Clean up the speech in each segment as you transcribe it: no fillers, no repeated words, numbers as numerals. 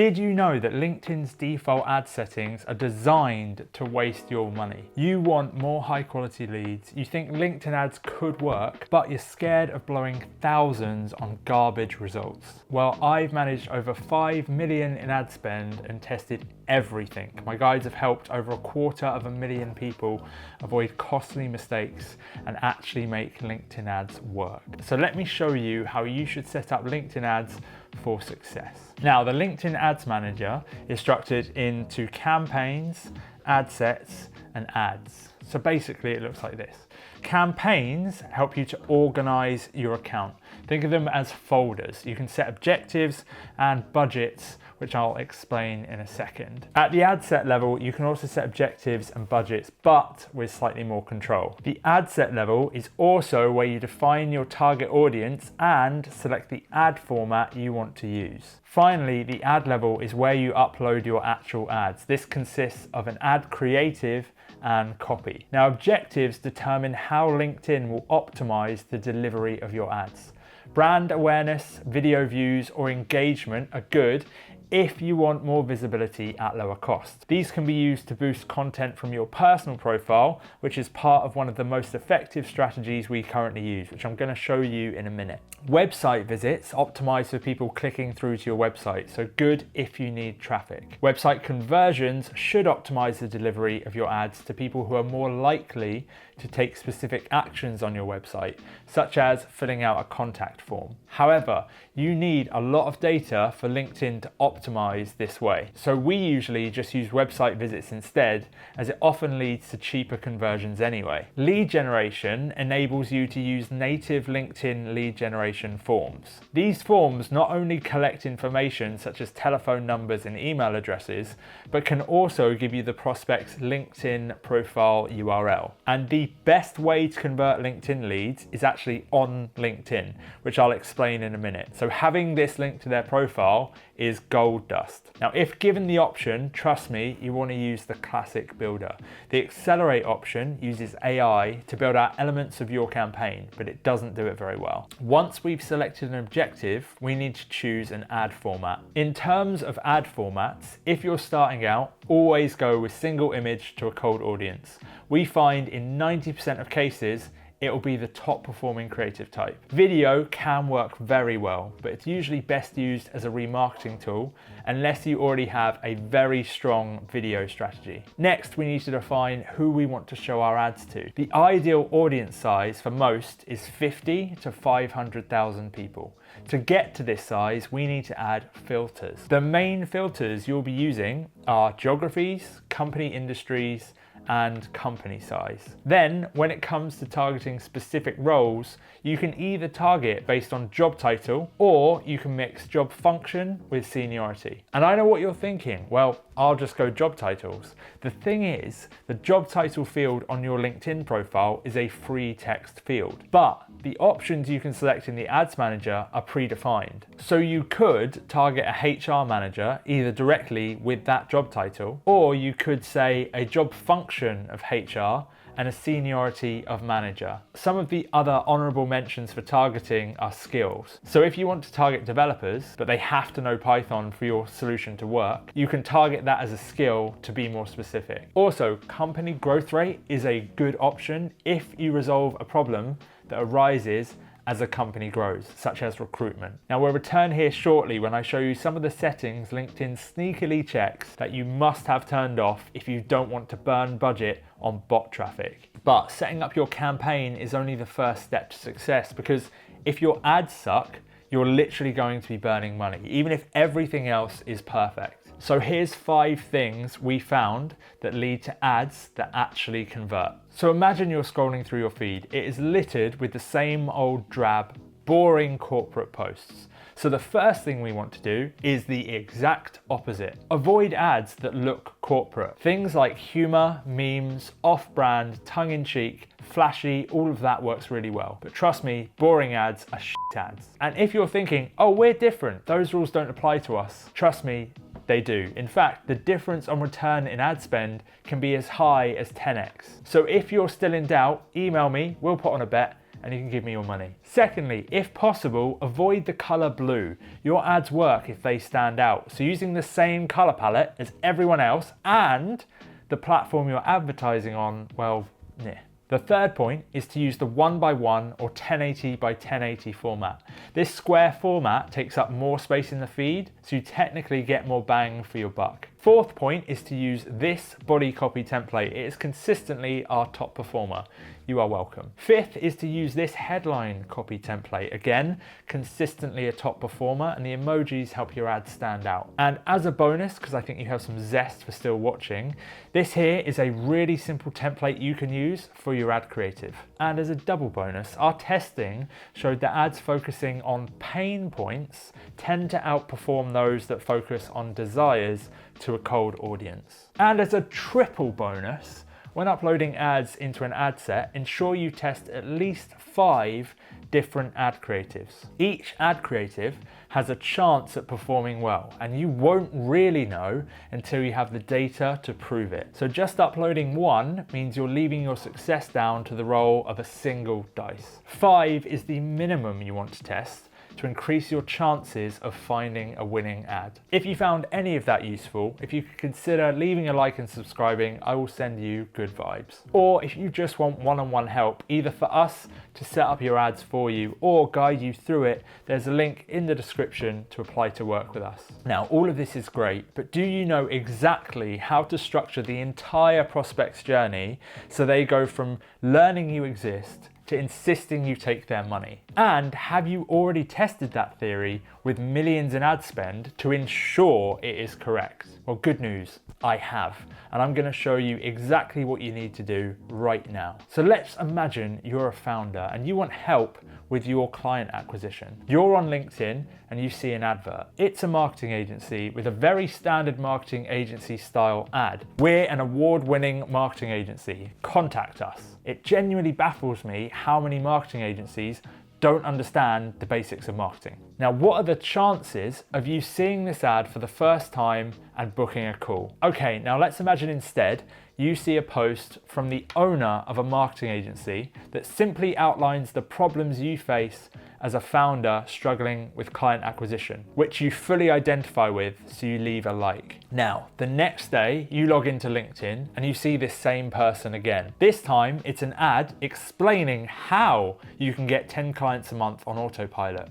Did you know that LinkedIn's default ad settings are designed to waste your money? You want more high quality leads, you think LinkedIn ads could work, but you're scared of blowing thousands on garbage results. Well, I've managed over 5 million in ad spend and tested everything. My guides have helped over 250,000 people avoid costly mistakes and actually make LinkedIn ads work. So let me show you how you should set up LinkedIn ads for success. Now, the LinkedIn Ads Manager is structured into campaigns, ad sets, and ads. So basically it looks like this. Campaigns help you to organize your account. Think of them as folders. You can set objectives and budgets, which I'll explain in a second. At the ad set level, you can also set objectives and budgets, but with slightly more control. The ad set level is also where you define your target audience and select the ad format you want to use. Finally, the ad level is where you upload your actual ads. This consists of an ad creative and copy. Now, objectives determine how LinkedIn will optimize the delivery of your ads. Brand awareness, video views, or engagement are good if you want more visibility at lower cost. These can be used to boost content from your personal profile, which is part of one of the most effective strategies we currently use, which I'm going to show you in a minute. Website visits optimize for people clicking through to your website, so good if you need traffic. Website conversions should optimize the delivery of your ads to people who are more likely to take specific actions on your website, such as filling out a contact form. However, you need a lot of data for LinkedIn to optimize this way. So we usually just use website visits instead, as it often leads to cheaper conversions anyway. Lead generation enables you to use native LinkedIn lead generation forms. These forms not only collect information such as telephone numbers and email addresses, but can also give you the prospect's LinkedIn profile URL. And the best way to convert LinkedIn leads is actually on LinkedIn, which I'll explain in a minute. So having this link to their profile is gold dust. Now, if given the option, trust me, you want to use the classic builder. The accelerate option uses AI to build out elements of your campaign, but it doesn't do it very well. Once we've selected an objective, we need to choose an ad format. In terms of ad formats, if you're starting out, always go with single image to a cold audience. We find in 90% of cases, it will be the top performing creative type. Video can work very well, but it's usually best used as a remarketing tool unless you already have a very strong video strategy. Next, we need to define who we want to show our ads to. The ideal audience size for most is 50 to 500,000 people. To get to this size, we need to add filters. The main filters you'll be using are geographies, company industries, and company size. Then, when it comes to targeting specific roles, you can either target based on job title or you can mix job function with seniority. And I know what you're thinking, well, I'll just go job titles. The thing is, the job title field on your LinkedIn profile is a free text field, but the options you can select in the Ads Manager are predefined. So you could target a HR manager either directly with that job title, or you could say a job function of HR and a seniority of manager. Some of the other honorable mentions for targeting are skills. So if you want to target developers, but they have to know Python for your solution to work, you can target that as a skill to be more specific. Also, company growth rate is a good option if you resolve a problem that arises as a company grows, such as recruitment. Now, we'll return here shortly when I show you some of the settings LinkedIn sneakily checks that you must have turned off if you don't want to burn budget on bot traffic. But setting up your campaign is only the first step to success, because if your ads suck, you're literally going to be burning money, even if everything else is perfect. So here's 5 things we found that lead to ads that actually convert. So imagine you're scrolling through your feed. It is littered with the same old drab, boring corporate posts. So the first thing we want to do is the exact opposite. Avoid ads that look corporate. Things like humor, memes, off-brand, tongue-in-cheek, flashy, all of that works really well. But trust me, boring ads are shit ads. And if you're thinking, oh, we're different, those rules don't apply to us, trust me, they do. In fact, the difference on return in ad spend can be as high as 10x. So if you're still in doubt, email me, we'll put on a bet, and you can give me your money. Secondly, if possible, avoid the color blue. Your ads work if they stand out. So using the same color palette as everyone else and the platform you're advertising on, well, yeah. The third point is to use the 1:1 or 1080 by 1080 format. This square format takes up more space in the feed, so you technically get more bang for your buck. Fourth point is to use this body copy template. It is consistently our top performer. You are welcome. Fifth is to use this headline copy template. Again, consistently a top performer, and the emojis help your ads stand out. And as a bonus, because I think you have some zest for still watching, this here is a really simple template you can use for your ad creative. And as a double bonus, our testing showed that ads focusing on pain points tend to outperform those that focus on desires to a cold audience. And as a triple bonus, when uploading ads into an ad set, ensure you test at least 5 different ad creatives. Each ad creative has a chance at performing well, and you won't really know until you have the data to prove it. So just uploading one means you're leaving your success down to the roll of a single dice. 5 is the minimum you want to test to increase your chances of finding a winning ad. If you found any of that useful, if you could consider leaving a like and subscribing, I will send you good vibes. Or if you just want one-on-one help, either for us to set up your ads for you or guide you through it, there's a link in the description to apply to work with us. Now, all of this is great, but do you know exactly how to structure the entire prospect's journey so they go from learning you exist to insisting you take their money? And have you already tested that theory with millions in ad spend to ensure it is correct? Well, good news, I have, and I'm going to show you exactly what you need to do right now. So let's imagine you're a founder and you want help with your client acquisition. You're on LinkedIn and you see an advert. It's a marketing agency with a very standard marketing agency style ad. We're an award-winning marketing agency. Contact us. It genuinely baffles me how many marketing agencies don't understand the basics of marketing. Now, what are the chances of you seeing this ad for the first time and booking a call? Okay, now let's imagine instead you see a post from the owner of a marketing agency that simply outlines the problems you face as a founder struggling with client acquisition, which you fully identify with, so you leave a like. Now, the next day you log into LinkedIn and you see this same person again. This time it's an ad explaining how you can get 10 clients a month on autopilot.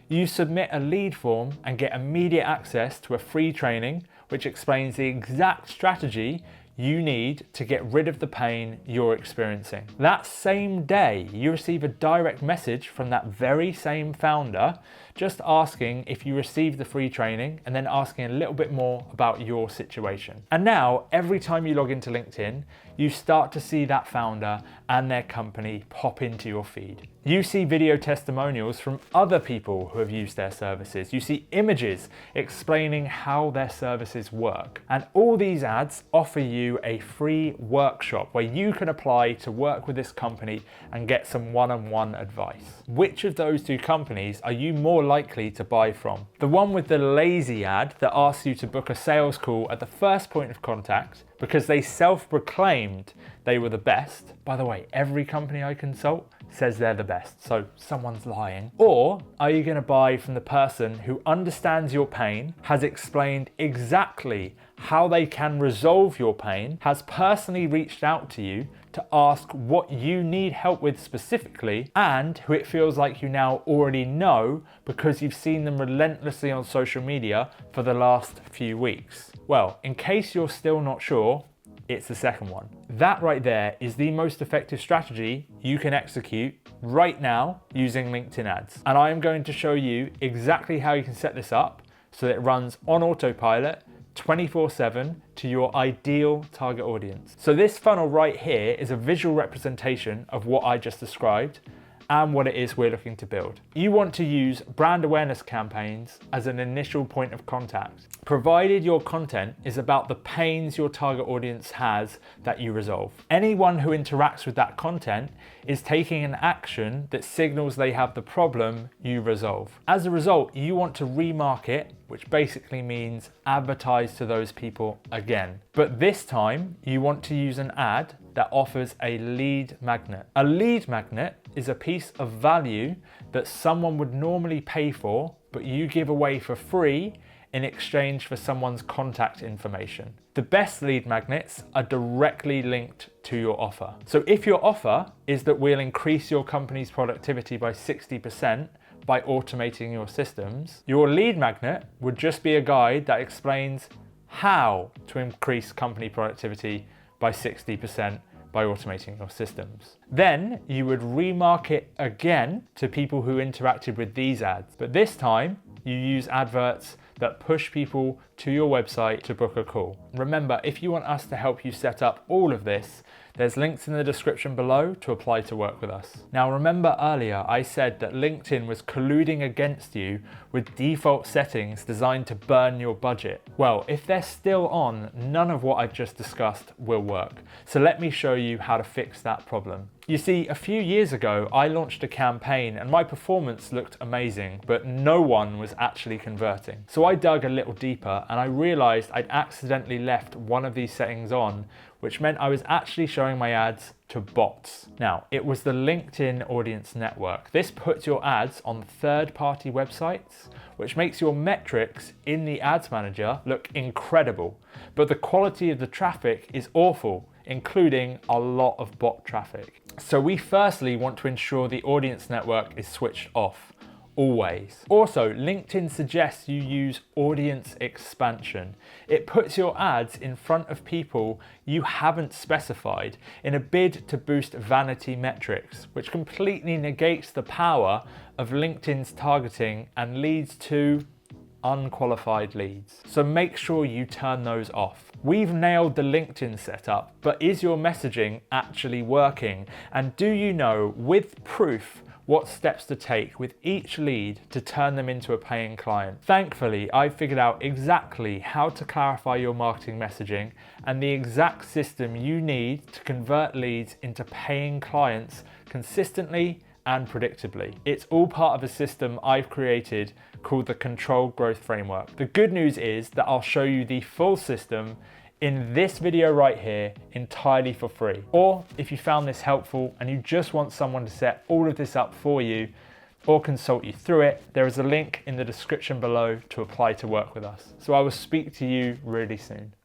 You submit a lead form and get immediate access to a free training which explains the exact strategy you need to get rid of the pain you're experiencing. That same day, you receive a direct message from that very same founder just asking if you received the free training and then asking a little bit more about your situation. And now, every time you log into LinkedIn, you start to see that founder and their company pop into your feed. You see video testimonials from other people who have used their services. You see images explaining how their services work. And all these ads offer you a free workshop where you can apply to work with this company and get some one-on-one advice. Which of those two companies are you more likely to buy from? The one with the lazy ad that asks you to book a sales call at the first point of contact because they self-proclaimed they were the best. By the way, every company I consult says they're the best, so someone's lying. Or are you going to buy from the person who understands your pain, has explained exactly how they can resolve your pain, has personally reached out to you to ask what you need help with specifically, and who it feels like you now already know because you've seen them relentlessly on social media for the last few weeks? Well, in case you're still not sure, it's the second one. That right there is the most effective strategy you can execute right now using LinkedIn ads. And I am going to show you exactly how you can set this up so that it runs on autopilot 24/7 to your ideal target audience. So this funnel right here is a visual representation of what I just described and what it is we're looking to build. You want to use brand awareness campaigns as an initial point of contact, provided your content is about the pains your target audience has that you resolve. Anyone who interacts with that content is taking an action that signals they have the problem you resolve. As a result, you want to remarket which basically means advertise to those people again. But this time you want to use an ad that offers a lead magnet. A lead magnet is a piece of value that someone would normally pay for, but you give away for free in exchange for someone's contact information. The best lead magnets are directly linked to your offer. So if your offer is that we'll increase your company's productivity by 60% by automating your systems, your lead magnet would just be a guide that explains how to increase company productivity by 60% by automating your systems. Then you would remarket again to people who interacted with these ads, but this time you use adverts that push people to your website to book a call. Remember, if you want us to help you set up all of this, there's links in the description below to apply to work with us. Now remember earlier I said that LinkedIn was colluding against you with default settings designed to burn your budget. Well, if they're still on, none of what I've just discussed will work. So let me show you how to fix that problem. You see, a few years ago, I launched a campaign and my performance looked amazing, but no one was actually converting. So I dug a little deeper and I realized I'd accidentally left one of these settings on, which meant I was actually showing my ads to bots. Now, it was the LinkedIn Audience Network. This puts your ads on third-party websites, which makes your metrics in the Ads Manager look incredible, but the quality of the traffic is awful, including a lot of bot traffic. So we firstly want to ensure the audience network is switched off, always. Also, LinkedIn suggests you use audience expansion. It puts your ads in front of people you haven't specified in a bid to boost vanity metrics, which completely negates the power of LinkedIn's targeting and leads to unqualified leads. So make sure you turn those off. We've nailed the LinkedIn setup, but is your messaging actually working? And do you know, with proof, what steps to take with each lead to turn them into a paying client? Thankfully, I figured out exactly how to clarify your marketing messaging and the exact system you need to convert leads into paying clients consistently and predictably. It's all part of a system I've created called the Controlled Growth Framework. The good news is that I'll show you the full system in this video right here entirely for free. Or if you found this helpful and you just want someone to set all of this up for you or consult you through it, there is a link in the description below to apply to work with us. So I will speak to you really soon.